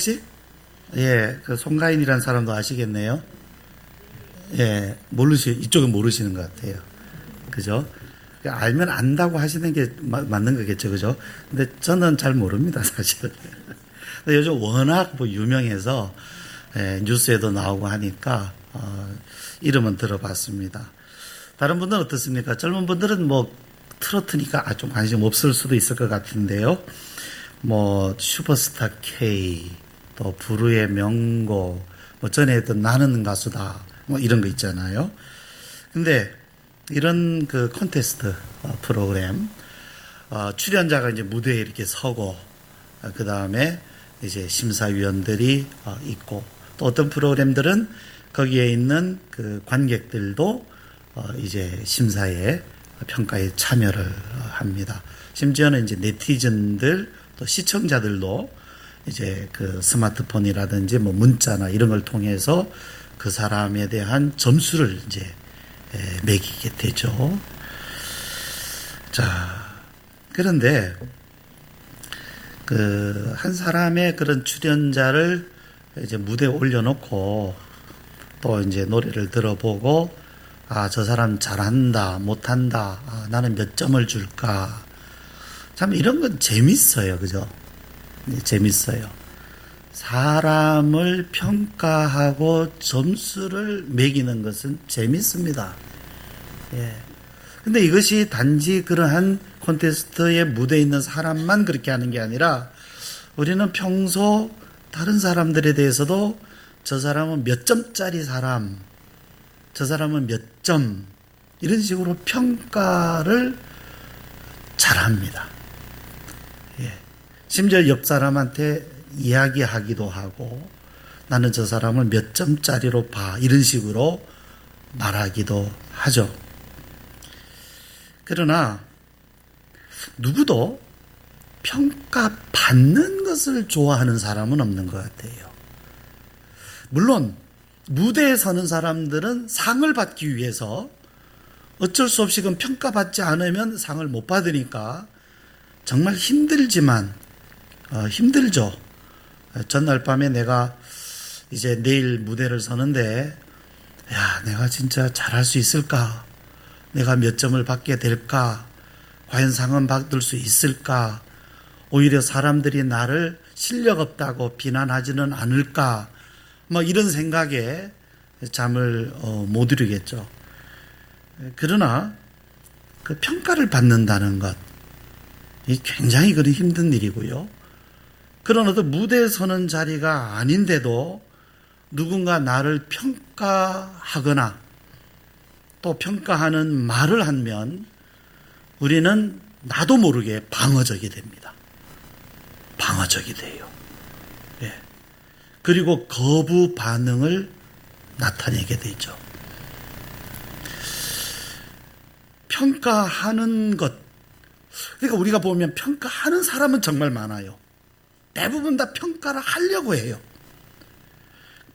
혹시? 예, 그 송가인이라는 사람도 아시겠네요. 예, 이쪽은 모르시는 것 같아요. 그죠? 알면 안다고 하시는 게 맞는 거겠죠. 그죠? 근데 저는 잘 모릅니다, 사실. 근데 요즘 워낙 뭐 유명해서, 예, 뉴스에도 나오고 하니까, 이름은 들어봤습니다. 다른 분들은 어떻습니까? 젊은 분들은 뭐, 트로트니까 좀 관심 없을 수도 있을 것 같은데요. 뭐, 슈퍼스타 K, 또 부르의 명곡, 뭐 전에 했던 나는 가수다, 뭐 이런 거 있잖아요. 근데 이런 그 콘테스트 프로그램, 출연자가 이제 무대에 이렇게 서고, 그 다음에 이제 심사위원들이 있고, 또 어떤 프로그램들은 거기에 있는 그 관객들도 이제 심사에 평가에 참여를 합니다. 심지어는 이제 네티즌들 또 시청자들도 이제 그 스마트폰이라든지 뭐 문자나 이런 걸 통해서 그 사람에 대한 점수를 이제 매기게 되죠. 자, 그런데 그 한 사람의 그런 출연자를 이제 무대에 올려놓고 또 이제 노래를 들어보고 저 사람 잘한다, 못한다, 나는 몇 점을 줄까. 참 이런 건 재밌어요. 그죠? 재밌어요. 사람을 평가하고 점수를 매기는 것은 재밌습니다. 예. 근데 이것이 단지 그러한 콘테스트의 무대에 있는 사람만 그렇게 하는 게 아니라 우리는 평소 다른 사람들에 대해서도 저 사람은 몇 점짜리 사람, 저 사람은 몇 점, 이런 식으로 평가를 잘합니다. 예. 심지어 옆 사람한테 이야기하기도 하고 나는 저 사람을 몇 점짜리로 봐, 이런 식으로 말하기도 하죠. 그러나 누구도 평가받는 것을 좋아하는 사람은 없는 것 같아요. 물론 무대에 서는 사람들은 상을 받기 위해서 어쩔 수 없이 그건 평가받지 않으면 상을 못 받으니까 정말 힘들지만 힘들죠. 전날 밤에 내가 이제 내일 무대를 서는데 내가 진짜 잘할 수 있을까? 내가 몇 점을 받게 될까? 과연 상은 받을 수 있을까? 오히려 사람들이 나를 실력 없다고 비난하지는 않을까? 뭐 이런 생각에 잠을 못 이루겠죠. 그러나 그 평가를 받는다는 것, 이 굉장히 그런 힘든 일이고요. 그런 어떤 무대에 서는 자리가 아닌데도 누군가 나를 평가하거나 또 평가하는 말을 하면 우리는 나도 모르게 방어적이 됩니다. 방어적이 돼요. 예. 그리고 거부 반응을 나타내게 되죠. 평가하는 것. 그러니까 우리가 보면 평가하는 사람은 정말 많아요. 대부분 다 평가를 하려고 해요.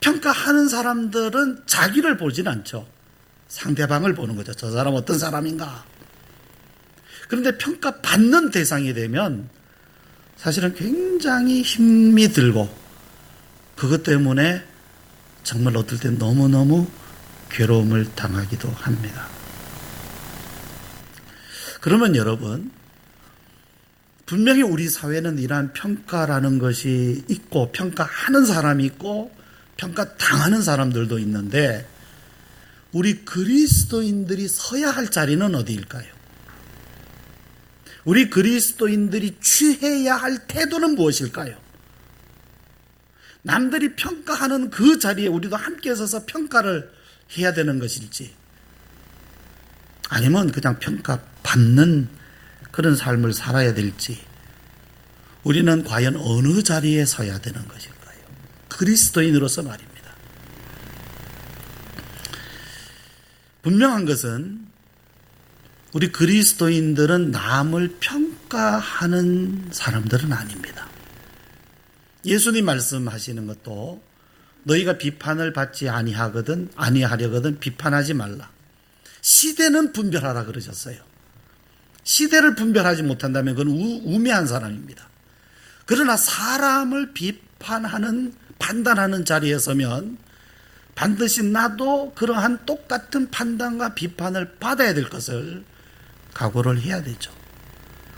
평가하는 사람들은 자기를 보진 않죠. 상대방을 보는 거죠. 저 사람 어떤 사람인가. 그런데 평가받는 대상이 되면 사실은 굉장히 힘이 들고 그것 때문에 정말 어떨 땐 너무너무 괴로움을 당하기도 합니다. 그러면 여러분, 분명히 우리 사회는 이러한 평가라는 것이 있고 평가하는 사람이 있고 평가당하는 사람들도 있는데 우리 그리스도인들이 서야 할 자리는 어디일까요? 우리 그리스도인들이 취해야 할 태도는 무엇일까요? 남들이 평가하는 그 자리에 우리도 함께 서서 평가를 해야 되는 것일지 아니면 그냥 평가받는 그런 삶을 살아야 될지 우리는 과연 어느 자리에 서야 되는 것일까요? 그리스도인으로서 말입니다. 분명한 것은 우리 그리스도인들은 남을 평가하는 사람들은 아닙니다. 예수님 말씀하시는 것도 너희가 비판을 받지 아니하려거든 비판하지 말라. 시대는 분별하라 그러셨어요. 시대를 분별하지 못한다면 그건 우매한 사람입니다. 그러나 사람을 판단하는 자리에 서면 반드시 나도 그러한 똑같은 판단과 비판을 받아야 될 것을 각오를 해야 되죠.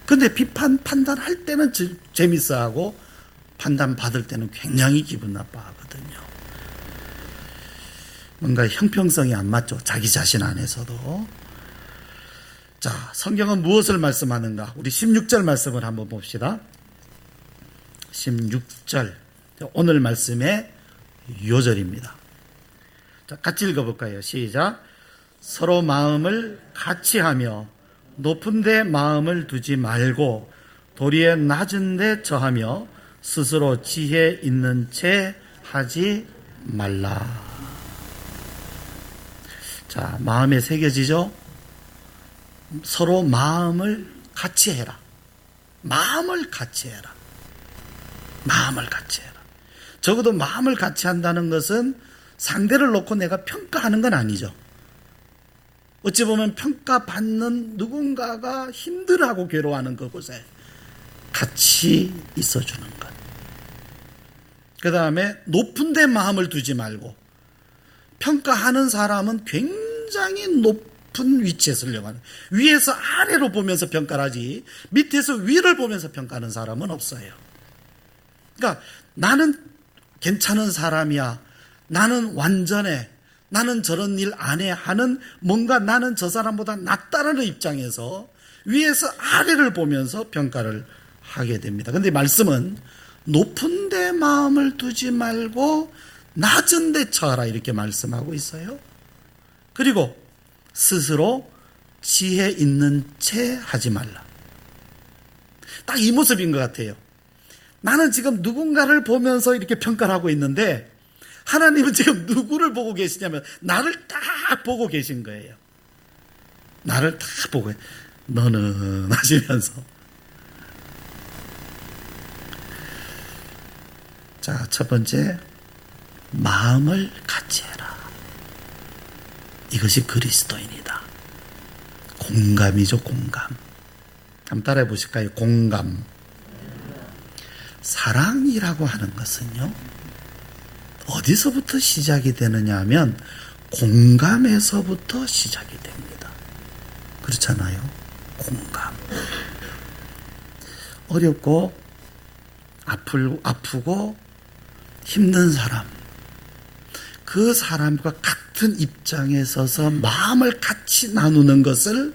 근데 판단할 때는 재밌어하고 판단받을 때는 굉장히 기분 나빠하거든요. 뭔가 형평성이 안 맞죠. 자기 자신 안에서도. 자, 성경은 무엇을 말씀하는가? 우리 16절 말씀을 한번 봅시다. 16절. 오늘 말씀의 요절입니다. 자, 같이 읽어볼까요? 시작. 서로 마음을 같이 하며 높은 데 마음을 두지 말고 도리에 낮은 데 처하며 스스로 지혜 있는 채 하지 말라. 자, 마음에 새겨지죠? 서로 마음을 같이 해라. 마음을 같이 해라. 마음을 같이 해라. 적어도 마음을 같이 한다는 것은 상대를 놓고 내가 평가하는 건 아니죠. 어찌 보면 평가받는 누군가가 힘들어하고 괴로워하는 그곳에 같이 있어주는 것. 그 다음에 높은 데 마음을 두지 말고, 평가하는 사람은 굉장히 높은 위치에 서려고 하는, 위에서 아래로 보면서 평가를 하지 밑에서 위를 보면서 평가하는 사람은 없어요. 그러니까 나는 괜찮은 사람이야, 나는 완전해, 나는 저런 일 안 해 하는, 뭔가 나는 저 사람보다 낫다는 입장에서 위에서 아래를 보면서 평가를 하게 됩니다. 그런데 말씀은 높은 데 마음을 두지 말고 낮은 데 처하라 이렇게 말씀하고 있어요. 그리고 스스로 지혜 있는 채 하지 말라. 딱 이 모습인 것 같아요. 나는 지금 누군가를 보면서 이렇게 평가를 하고 있는데 하나님은 지금 누구를 보고 계시냐면 나를 딱 보고 계신 거예요. 나를 딱 보고 너는 하시면서. 자, 첫 번째, 마음을 같이 해라. 이것이 그리스도인이다. 공감이죠, 공감. 한번 따라해 보실까요? 공감. 사랑이라고 하는 것은요, 어디서부터 시작이 되느냐 하면 공감에서부터 시작이 됩니다. 그렇잖아요. 공감. 어렵고 아프고 힘든 사람, 그 사람과 같은 입장에 서서 마음을 같이 나누는 것을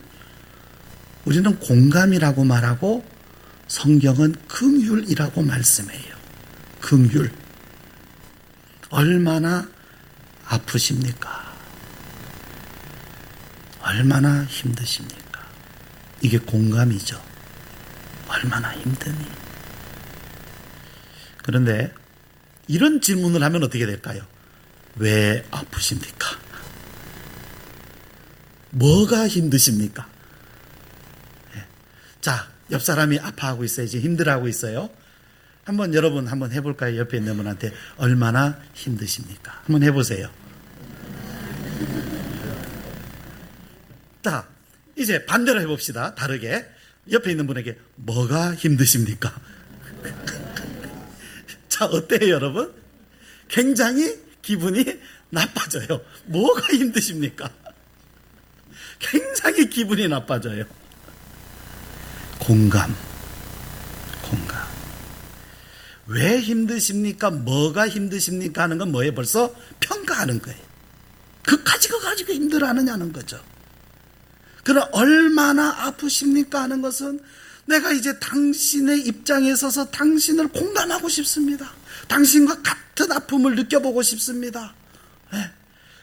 우리는 공감이라고 말하고 성경은 긍휼이라고 말씀해요. 긍휼. 얼마나 아프십니까? 얼마나 힘드십니까? 이게 공감이죠. 얼마나 힘드니? 그런데 이런 질문을 하면 어떻게 될까요? 왜 아프십니까? 뭐가 힘드십니까? 자, 옆 사람이 아파하고 있어요. 지금 힘들어하고 있어요. 여러분 한번 해볼까요? 옆에 있는 분한테 얼마나 힘드십니까? 한번 해보세요. 자, 이제 반대로 해봅시다. 다르게. 옆에 있는 분에게 뭐가 힘드십니까? 자, 어때요, 여러분? 굉장히 기분이 나빠져요. 뭐가 힘드십니까? 굉장히 기분이 나빠져요. 공감. 왜 힘드십니까? 뭐가 힘드십니까? 하는 건 뭐예요? 벌써 평가하는 거예요. 그거 가지고 힘들어하느냐는 거죠. 그럼 얼마나 아프십니까? 하는 것은 내가 이제 당신의 입장에 서서 당신을 공감하고 싶습니다. 당신과 같은 아픔을 느껴보고 싶습니다. 네.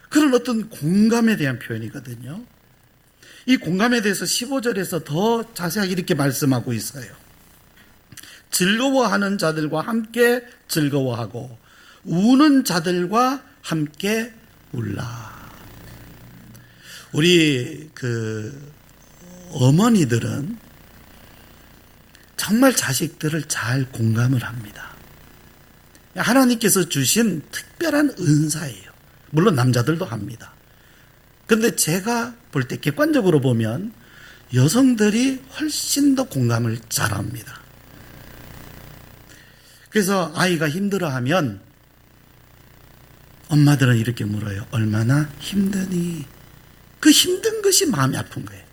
그런 어떤 공감에 대한 표현이거든요. 이 공감에 대해서 15절에서 더 자세하게 이렇게 말씀하고 있어요. 즐거워하는 자들과 함께 즐거워하고 우는 자들과 함께 울라. 우리 어머니들은 정말 자식들을 잘 공감을 합니다. 하나님께서 주신 특별한 은사예요. 물론 남자들도 합니다. 그런데 제가 볼 때 객관적으로 보면 여성들이 훨씬 더 공감을 잘합니다. 그래서 아이가 힘들어하면 엄마들은 이렇게 물어요. 얼마나 힘드니? 그 힘든 것이 마음이 아픈 거예요.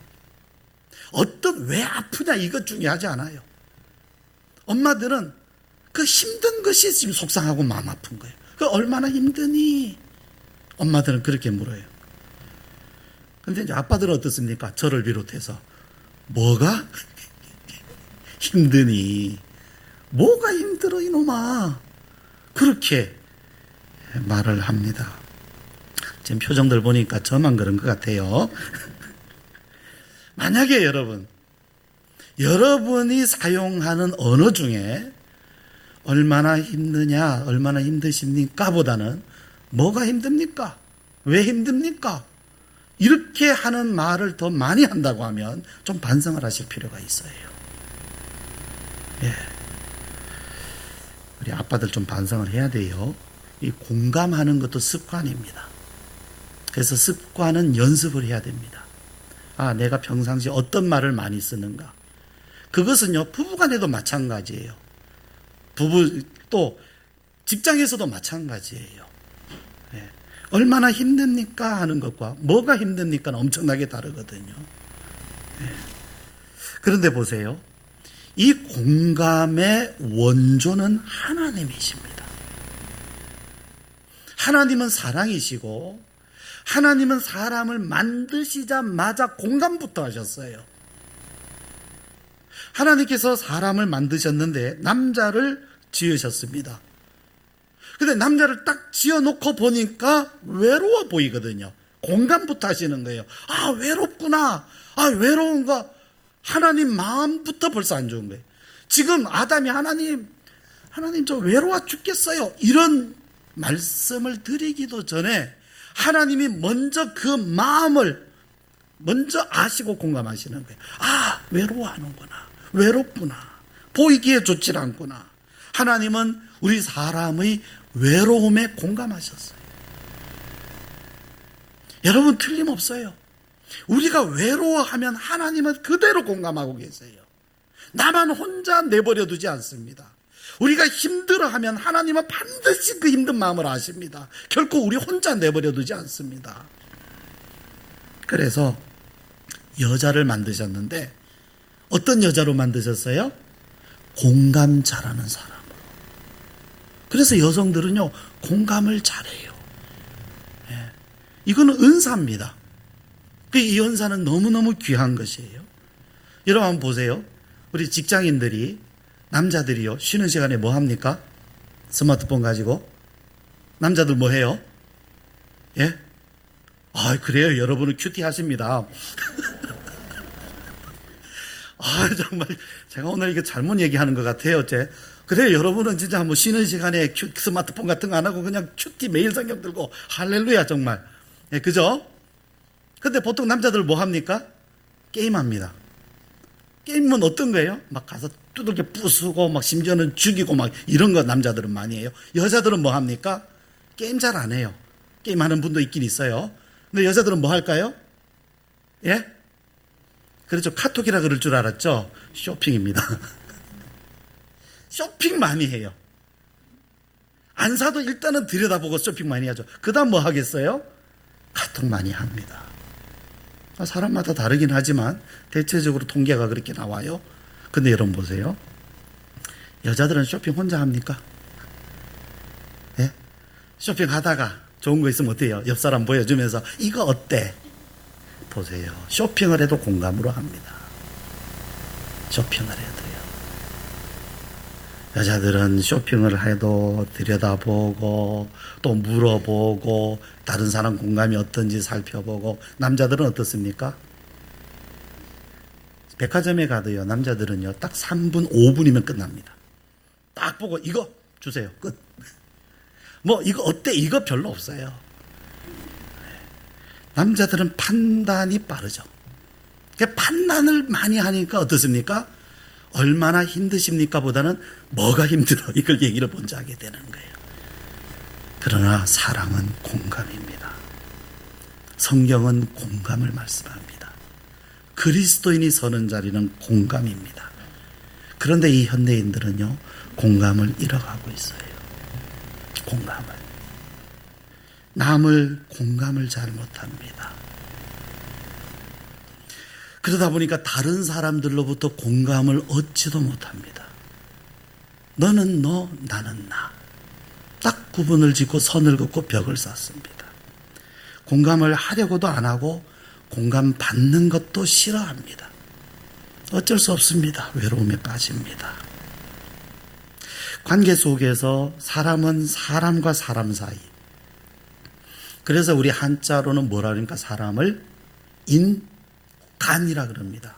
왜 아프냐 이것 중요하지 않아요. 엄마들은 그 힘든 것이 지금 속상하고 마음 아픈 거예요. 그 얼마나 힘드니? 엄마들은 그렇게 물어요. 근데 이제 아빠들은 어떻습니까? 저를 비롯해서 뭐가 힘드니? 뭐가 힘들어 이놈아? 그렇게 말을 합니다. 지금 표정들 보니까 저만 그런 것 같아요. 만약에 여러분이 사용하는 언어 중에 얼마나 힘드냐, 얼마나 힘드십니까? 보다는 뭐가 힘듭니까? 왜 힘듭니까? 이렇게 하는 말을 더 많이 한다고 하면 좀 반성을 하실 필요가 있어요. 예. 우리 아빠들 좀 반성을 해야 돼요. 이 공감하는 것도 습관입니다. 그래서 습관은 연습을 해야 됩니다. 내가 평상시에 어떤 말을 많이 쓰는가. 그것은요, 부부간에도 마찬가지예요. 또 직장에서도 마찬가지예요. 예. 얼마나 힘듭니까 하는 것과 뭐가 힘듭니까는 엄청나게 다르거든요. 예. 그런데 보세요. 이 공감의 원조는 하나님이십니다. 하나님은 사랑이시고 하나님은 사람을 만드시자마자 공감부터 하셨어요. 하나님께서 사람을 만드셨는데 남자를 지으셨습니다. 근데 남자를 딱 지어놓고 보니까 외로워 보이거든요. 공감부터 하시는 거예요. 외롭구나. 외로운가. 하나님 마음부터 벌써 안 좋은 거예요. 지금 아담이 하나님 저 외로워 죽겠어요. 이런 말씀을 드리기도 전에 하나님이 먼저 그 마음을 먼저 아시고 공감하시는 거예요. 외로워하는구나. 외롭구나. 보이기에 좋지 않구나. 하나님은 우리 사람의 외로움에 공감하셨어요. 여러분 틀림없어요. 우리가 외로워하면 하나님은 그대로 공감하고 계세요. 나만 혼자 내버려 두지 않습니다. 우리가 힘들어하면 하나님은 반드시 그 힘든 마음을 아십니다. 결코 우리 혼자 내버려 두지 않습니다. 그래서 여자를 만드셨는데 어떤 여자로 만드셨어요? 공감 잘하는 사람으로. 그래서 여성들은요, 공감을 잘해요. 예. 이거는 은사입니다. 이 은사는 너무너무 귀한 것이에요. 여러분 한번 보세요. 우리 직장인들이, 남자들이요, 쉬는 시간에 뭐 합니까? 스마트폰 가지고. 남자들 뭐 해요? 예? 그래요. 여러분은 큐티 하십니다. 정말 제가 오늘 이거 잘못 얘기하는 것 같아요. 그래요. 여러분은 진짜 뭐 쉬는 시간에 스마트폰 같은 거 안 하고 그냥 큐티 매일 성경 들고 할렐루야 정말. 예, 그죠? 근데 보통 남자들 뭐 합니까? 게임합니다. 게임은 어떤 거예요? 막 가서 두들겨 부수고 막 심지어는 죽이고 막 이런 거 남자들은 많이 해요. 여자들은 뭐 합니까? 게임 잘 안 해요. 게임하는 분도 있긴 있어요. 근데 여자들은 뭐 할까요? 예? 그렇죠. 카톡이라 그럴 줄 알았죠? 쇼핑입니다. 쇼핑 많이 해요. 안 사도 일단은 들여다보고 쇼핑 많이 하죠. 그 다음 뭐 하겠어요? 카톡 많이 합니다. 사람마다 다르긴 하지만 대체적으로 통계가 그렇게 나와요. 근데 여러분 보세요. 여자들은 쇼핑 혼자 합니까? 예? 쇼핑하다가 좋은 거 있으면 어때요? 옆 사람 보여주면서 이거 어때? 보세요. 쇼핑을 해도 공감으로 합니다. 쇼핑을 해도요. 여자들은 쇼핑을 해도 들여다보고 또 물어보고 다른 사람 공감이 어떤지 살펴보고, 남자들은 어떻습니까? 백화점에 가도요, 남자들은요 딱 3분 5분이면 끝납니다. 딱 보고 이거 주세요. 끝. 뭐 이거 어때? 이거 별로 없어요. 남자들은 판단이 빠르죠. 판단을 많이 하니까 어떻습니까? 얼마나 힘드십니까? 보다는 뭐가 힘들어? 이걸 얘기를 먼저 하게 되는 거예요. 그러나 사랑은 공감입니다. 성경은 공감을 말씀합니다. 그리스도인이 서는 자리는 공감입니다. 그런데 이 현대인들은요, 공감을 잃어가고 있어요. 남을 공감을 잘 못합니다. 그러다 보니까 다른 사람들로부터 공감을 얻지도 못합니다. 너는 너, 나는 나. 딱 구분을 짓고 선을 긋고 벽을 쌓습니다. 공감을 하려고도 안 하고 공감 받는 것도 싫어합니다. 어쩔 수 없습니다. 외로움에 빠집니다. 관계 속에서 사람은 사람과 사람 사이. 그래서 우리 한자로는 뭐라 그러니까 사람을 인간이라 그럽니다.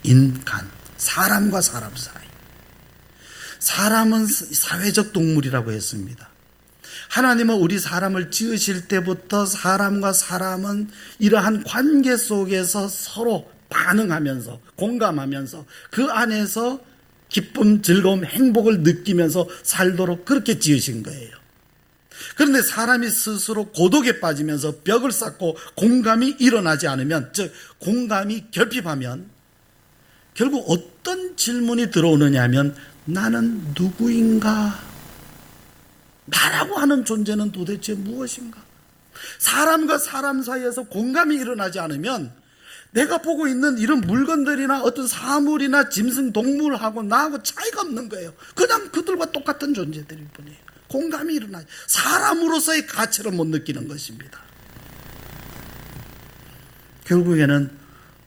인간. 사람과 사람 사이. 사람은 사회적 동물이라고 했습니다. 하나님은 우리 사람을 지으실 때부터 사람과 사람은 이러한 관계 속에서 서로 반응하면서 공감하면서 그 안에서 기쁨, 즐거움, 행복을 느끼면서 살도록 그렇게 지으신 거예요. 그런데 사람이 스스로 고독에 빠지면서 벽을 쌓고 공감이 일어나지 않으면, 즉 공감이 결핍하면 결국 어떤 질문이 들어오느냐 하면 나는 누구인가? 나라고 하는 존재는 도대체 무엇인가? 사람과 사람 사이에서 공감이 일어나지 않으면 내가 보고 있는 이런 물건들이나 어떤 사물이나 짐승, 동물하고 나하고 차이가 없는 거예요. 그냥 그들과 똑같은 존재들일 뿐이에요. 공감이 일어나지. 사람으로서의 가치를 못 느끼는 것입니다. 결국에는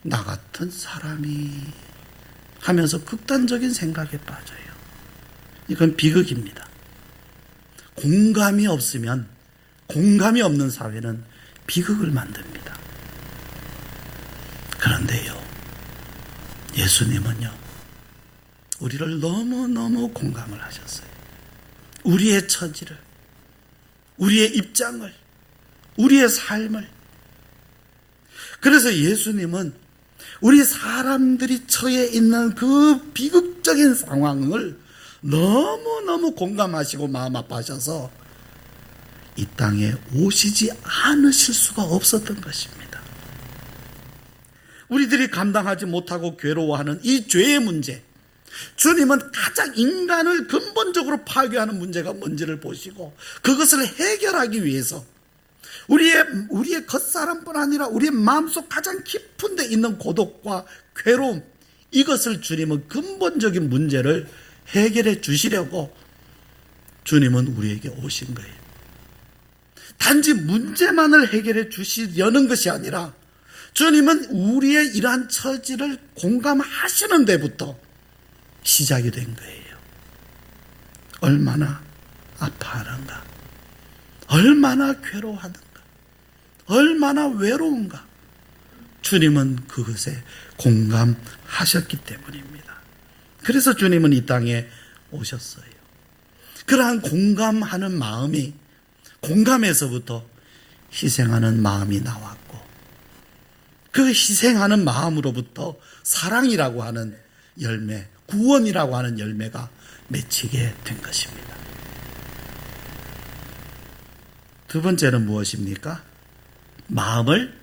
나 같은 사람이 하면서 극단적인 생각에 빠져요. 이건 비극입니다. 공감이 없으면, 공감이 없는 사회는 비극을 만듭니다. 그런데요, 예수님은요, 우리를 너무너무 공감을 하셨어요. 우리의 처지를, 우리의 입장을, 우리의 삶을. 그래서 예수님은 우리 사람들이 처해 있는 그 비극적인 상황을 너무너무 공감하시고 마음 아파하셔서 이 땅에 오시지 않으실 수가 없었던 것입니다. 우리들이 감당하지 못하고 괴로워하는 이 죄의 문제, 주님은 가장 인간을 근본적으로 파괴하는 문제가 뭔지를 보시고 그것을 해결하기 위해서 우리의 겉사람뿐 아니라 우리의 마음속 가장 깊은 데 있는 고독과 괴로움, 이것을 주님은 근본적인 문제를 해결해 주시려고 주님은 우리에게 오신 거예요. 단지 문제만을 해결해 주시려는 것이 아니라 주님은 우리의 이러한 처지를 공감하시는 데부터 시작이 된 거예요. 얼마나 아파하는가, 얼마나 괴로워하는가, 얼마나 외로운가. 주님은 그것에 공감하셨기 때문입니다. 그래서 주님은 이 땅에 오셨어요. 그러한 공감하는 마음이, 공감에서부터 희생하는 마음이 나왔고, 그 희생하는 마음으로부터 사랑이라고 하는 열매, 구원이라고 하는 열매가 맺히게 된 것입니다. 두 번째는 무엇입니까? 마음을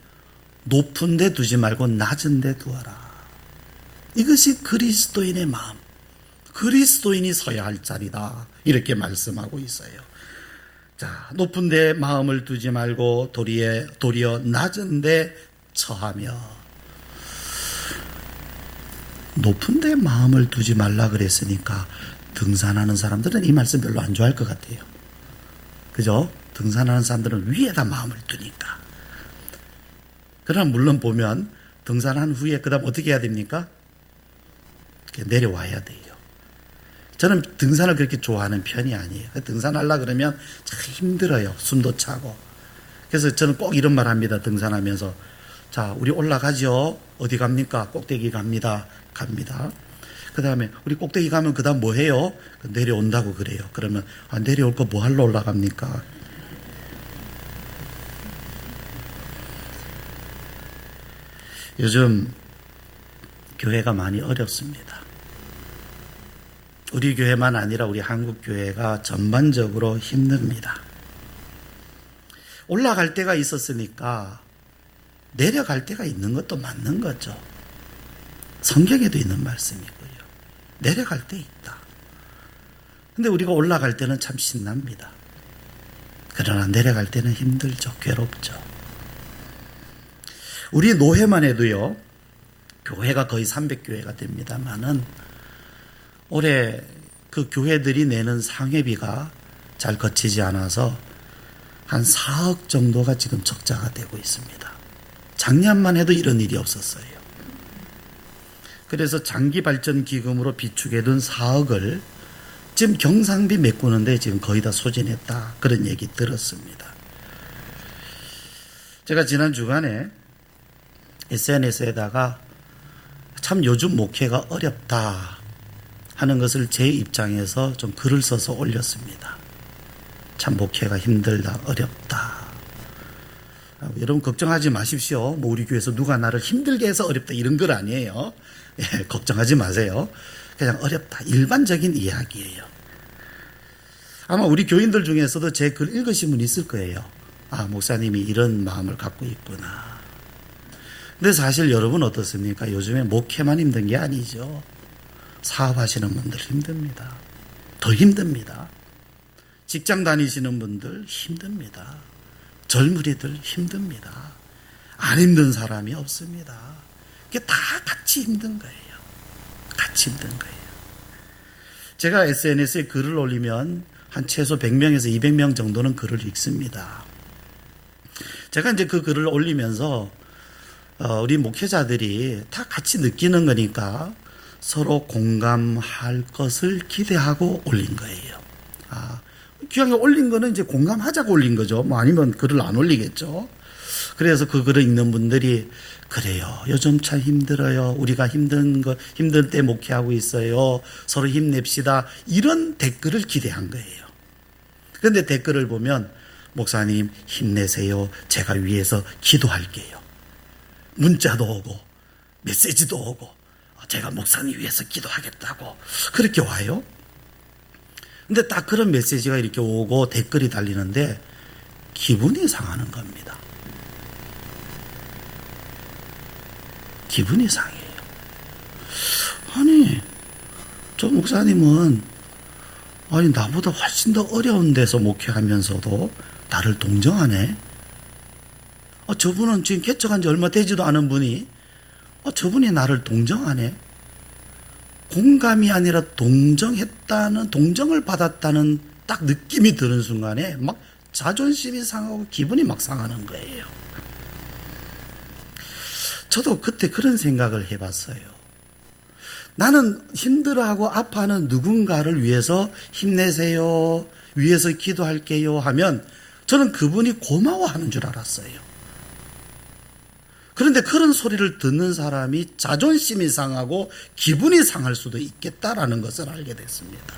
높은 데 두지 말고 낮은 데 두어라. 이것이 그리스도인의 마음, 그리스도인이 서야 할 자리다, 이렇게 말씀하고 있어요. 자, 높은 데 마음을 두지 말고 도리어 낮은 데 처하며. 높은 데 마음을 두지 말라 그랬으니까 등산하는 사람들은 이 말씀 별로 안 좋아할 것 같아요. 그죠? 등산하는 사람들은 위에다 마음을 두니까. 그러나 물론 보면 등산한 후에 그 다음 어떻게 해야 됩니까? 내려와야 돼요. 저는 등산을 그렇게 좋아하는 편이 아니에요. 등산하려고 그러면 참 힘들어요. 숨도 차고. 그래서 저는 꼭 이런 말 합니다. 등산하면서. 자, 우리 올라가죠. 어디 갑니까? 꼭대기 갑니다. 그 다음에 우리 꼭대기 가면 그 다음 뭐 해요? 내려온다고 그래요. 그러면 내려올 거 뭐 하러 올라갑니까? 요즘 교회가 많이 어렵습니다. 우리 교회만 아니라 우리 한국 교회가 전반적으로 힘듭니다. 올라갈 때가 있었으니까 내려갈 때가 있는 것도 맞는 거죠. 성경에도 있는 말씀이고요. 내려갈 때 있다. 근데 우리가 올라갈 때는 참 신납니다. 그러나 내려갈 때는 힘들죠. 괴롭죠. 우리 노회만 해도요, 교회가 거의 300교회가 됩니다만은 올해 그 교회들이 내는 상회비가 잘 거치지 않아서 한 4억 정도가 지금 적자가 되고 있습니다. 작년만 해도 이런 일이 없었어요. 그래서 장기발전기금으로 비축해둔 4억을 지금 경상비 메꾸는데 지금 거의 다 소진했다. 그런 얘기 들었습니다. 제가 지난 주간에 SNS에다가 참 요즘 목회가 어렵다 하는 것을 제 입장에서 좀 글을 써서 올렸습니다. 참 목회가 힘들다, 어렵다. 여러분 걱정하지 마십시오. 뭐 우리 교회에서 누가 나를 힘들게 해서 어렵다 이런 글 아니에요. 예, 걱정하지 마세요. 그냥 어렵다. 일반적인 이야기예요. 아마 우리 교인들 중에서도 제 글 읽으신 분 있을 거예요. 아, 목사님이 이런 마음을 갖고 있구나. 근데 사실 여러분 어떻습니까? 요즘에 목회만 힘든 게 아니죠. 사업하시는 분들 힘듭니다. 더 힘듭니다. 직장 다니시는 분들 힘듭니다. 젊은이들 힘듭니다. 안 힘든 사람이 없습니다. 그게 다 같이 힘든 거예요. 같이 힘든 거예요. 제가 SNS에 글을 올리면 한 최소 100명에서 200명 정도는 글을 읽습니다. 제가 이제 그 글을 올리면서 우리 목회자들이 다 같이 느끼는 거니까 서로 공감할 것을 기대하고 올린 거예요. 귀하게 올린 거는 이제 공감하자고 올린 거죠. 뭐 아니면 글을 안 올리겠죠. 그래서 그 글을 읽는 분들이 그래요. 요즘 참 힘들어요. 우리가 힘든 때 목회하고 있어요. 서로 힘냅시다. 이런 댓글을 기대한 거예요. 그런데 댓글을 보면 목사님 힘내세요. 제가 위에서 기도할게요. 문자도 오고 메시지도 오고 제가 목사님 위해서 기도하겠다고 그렇게 와요. 근데 딱 그런 메시지가 이렇게 오고 댓글이 달리는데 기분이 상하는 겁니다. 기분이 상해요. 아니, 저 목사님은 나보다 훨씬 더 어려운 데서 목회하면서도 나를 동정하네. 저분은 지금 개척한 지 얼마 되지도 않은 분이 저분이 나를 동정하네. 공감이 아니라 동정을 받았다는 딱 느낌이 드는 순간에 막 자존심이 상하고 기분이 막 상하는 거예요. 저도 그때 그런 생각을 해봤어요. 나는 힘들어하고 아파하는 누군가를 위해서 힘내세요, 위해서 기도할게요 하면 저는 그분이 고마워하는 줄 알았어요. 그런데 그런 소리를 듣는 사람이 자존심이 상하고 기분이 상할 수도 있겠다라는 것을 알게 됐습니다.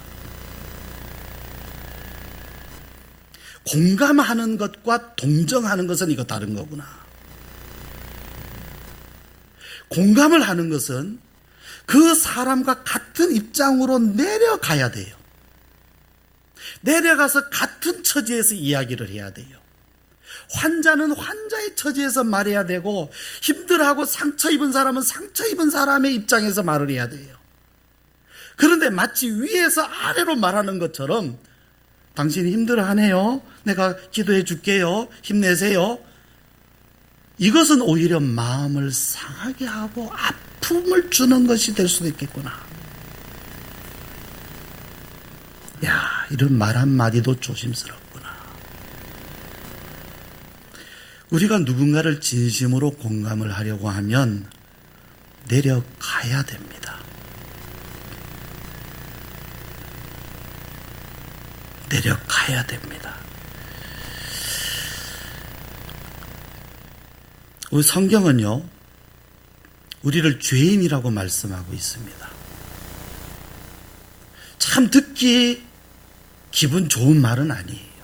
공감하는 것과 동정하는 것은 이거 다른 거구나. 공감을 하는 것은 그 사람과 같은 입장으로 내려가야 돼요. 내려가서 같은 처지에서 이야기를 해야 돼요. 환자는 환자의 처지에서 말해야 되고 힘들어하고 상처 입은 사람은 상처 입은 사람의 입장에서 말을 해야 돼요. 그런데 마치 위에서 아래로 말하는 것처럼 당신이 힘들어하네요. 내가 기도해 줄게요. 힘내세요. 이것은 오히려 마음을 상하게 하고 아픔을 주는 것이 될 수도 있겠구나. 야, 이런 말 한마디도 조심스럽구나. 우리가 누군가를 진심으로 공감을 하려고 하면 내려가야 됩니다. 내려가야 됩니다. 우리 성경은요, 우리를 죄인이라고 말씀하고 있습니다. 참 듣기 기분 좋은 말은 아니에요.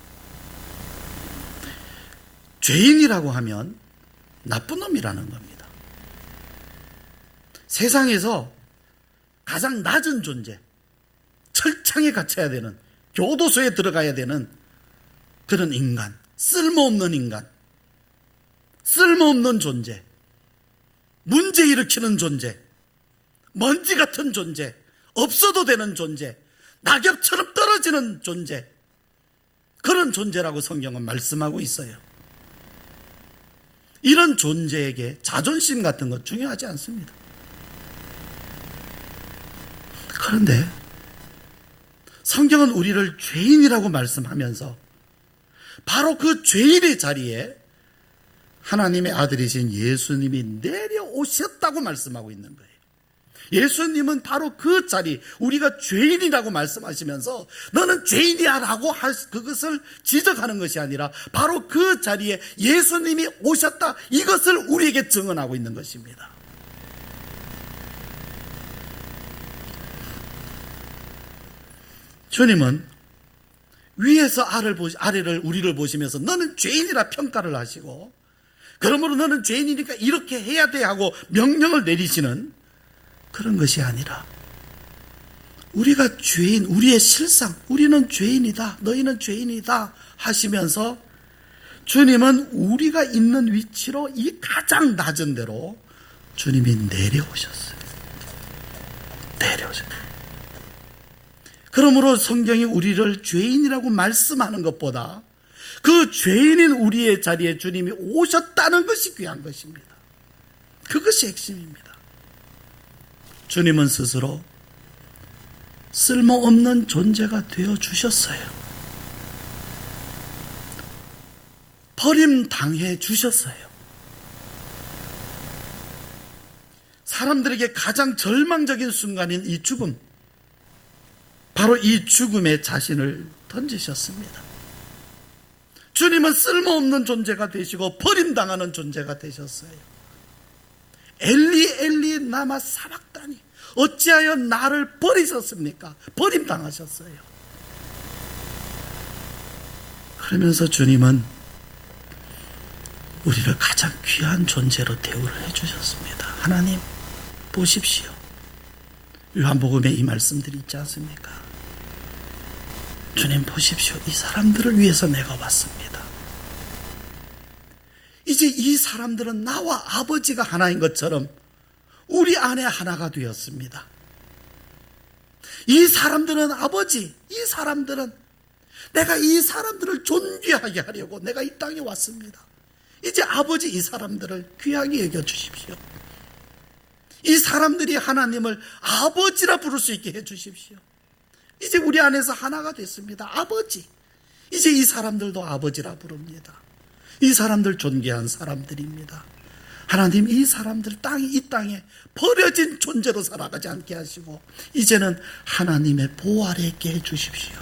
죄인이라고 하면 나쁜 놈이라는 겁니다. 세상에서 가장 낮은 존재, 철창에 갇혀야 되는, 교도소에 들어가야 되는 그런 인간, 쓸모없는 인간, 쓸모없는 존재, 문제 일으키는 존재, 먼지 같은 존재, 없어도 되는 존재, 낙엽처럼 떨어지는 존재, 그런 존재라고 성경은 말씀하고 있어요. 이런 존재에게 자존심 같은 것 중요하지 않습니다. 그런데 성경은 우리를 죄인이라고 말씀하면서 바로 그 죄인의 자리에 하나님의 아들이신 예수님이 내려오셨다고 말씀하고 있는 거예요. 예수님은 바로 그 자리, 우리가 죄인이라고 말씀하시면서 너는 죄인이야 라고 그것을 지적하는 것이 아니라 바로 그 자리에 예수님이 오셨다, 이것을 우리에게 증언하고 있는 것입니다. 주님은 위에서 아래를 우리를 보시면서 너는 죄인이라 평가를 하시고, 그러므로 너는 죄인이니까 이렇게 해야 돼 하고 명령을 내리시는 그런 것이 아니라, 우리가 죄인, 우리의 실상, 우리는 죄인이다, 너희는 죄인이다 하시면서 주님은 우리가 있는 위치로 이 가장 낮은 데로 주님이 내려오셨어요. 그러므로 성경이 우리를 죄인이라고 말씀하는 것보다 그 죄인인 우리의 자리에 주님이 오셨다는 것이 귀한 것입니다. 그것이 핵심입니다. 주님은 스스로 쓸모없는 존재가 되어주셨어요. 버림당해 주셨어요. 사람들에게 가장 절망적인 순간인 이 죽음, 바로 이 죽음에 자신을 던지셨습니다. 주님은 쓸모없는 존재가 되시고 버림당하는 존재가 되셨어요. 엘리 엘리 나마 사박다니, 어찌하여 나를 버리셨습니까? 버림당하셨어요. 그러면서 주님은 우리를 가장 귀한 존재로 대우를 해주셨습니다. 하나님 보십시오. 요한복음에 이 말씀들이 있지 않습니까? 주님 보십시오. 이 사람들을 위해서 내가 왔습니다. 이제 이 사람들은 나와 아버지가 하나인 것처럼 우리 안에 하나가 되었습니다. 이 사람들은 아버지, 이 사람들은 내가 이 사람들을 존귀하게 하려고 내가 이 땅에 왔습니다. 이제 아버지 이 사람들을 귀하게 여겨주십시오. 이 사람들이 하나님을 아버지라 부를 수 있게 해주십시오. 이제 우리 안에서 하나가 됐습니다. 아버지. 이제 이 사람들도 아버지라 부릅니다. 이 사람들 존귀한 사람들입니다. 하나님 이 사람들 이 땅에 버려진 존재로 살아가지 않게 하시고 이제는 하나님의 보호 아래 있게 해주십시오.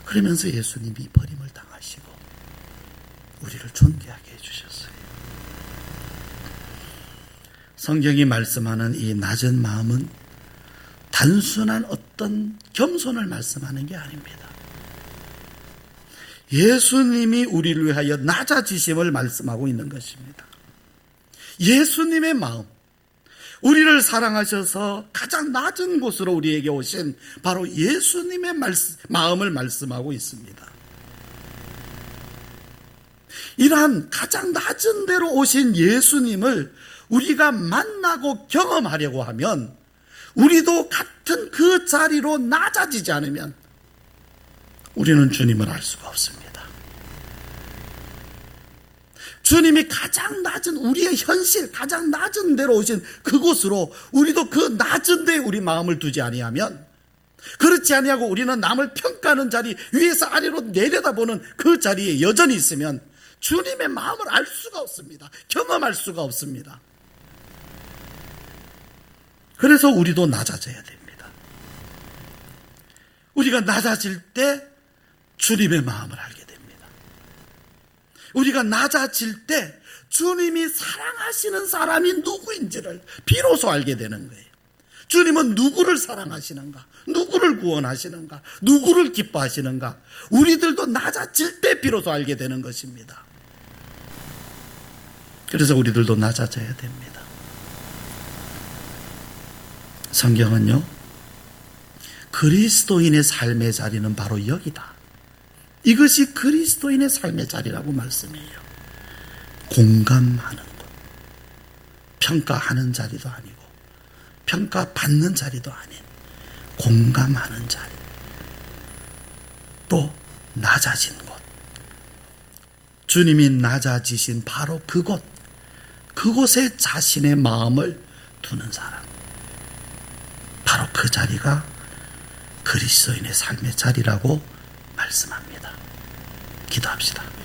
그러면서 예수님이 버림을 당하시고 우리를 존귀하게 해주셨어요. 성경이 말씀하는 이 낮은 마음은 단순한 어떤 겸손을 말씀하는 게 아닙니다. 예수님이 우리를 위하여 낮아지심을 말씀하고 있는 것입니다. 예수님의 마음, 우리를 사랑하셔서 가장 낮은 곳으로 우리에게 오신 바로 예수님의 마음을 말씀하고 있습니다. 이러한 가장 낮은 데로 오신 예수님을 우리가 만나고 경험하려고 하면 우리도 같은 그 자리로 낮아지지 않으면 우리는 주님을 알 수가 없습니다. 주님이 가장 낮은 우리의 현실, 가장 낮은 데로 오신 그곳으로 우리도 그 낮은 데에 우리 마음을 두지 아니하면, 그렇지 아니하고 우리는 남을 평가하는 자리, 위에서 아래로 내려다보는 그 자리에 여전히 있으면 주님의 마음을 알 수가 없습니다. 경험할 수가 없습니다. 그래서 우리도 낮아져야 됩니다. 우리가 낮아질 때 주님의 마음을 알게 됩니다. 우리가 낮아질 때 주님이 사랑하시는 사람이 누구인지를 비로소 알게 되는 거예요. 주님은 누구를 사랑하시는가? 누구를 구원하시는가? 누구를 기뻐하시는가? 우리들도 낮아질 때 비로소 알게 되는 것입니다. 그래서 우리들도 낮아져야 됩니다. 성경은요, 그리스도인의 삶의 자리는 바로 여기다. 이것이 그리스도인의 삶의 자리라고 말씀해요. 공감하는 것, 평가하는 자리도 아니고 평가받는 자리도 아닌 공감하는 자리, 또 낮아진 곳, 주님이 낮아지신 바로 그곳, 그곳에 자신의 마음을 두는 사람, 바로 그 자리가 그리스도인의 삶의 자리라고 말씀합니다. 기도합시다.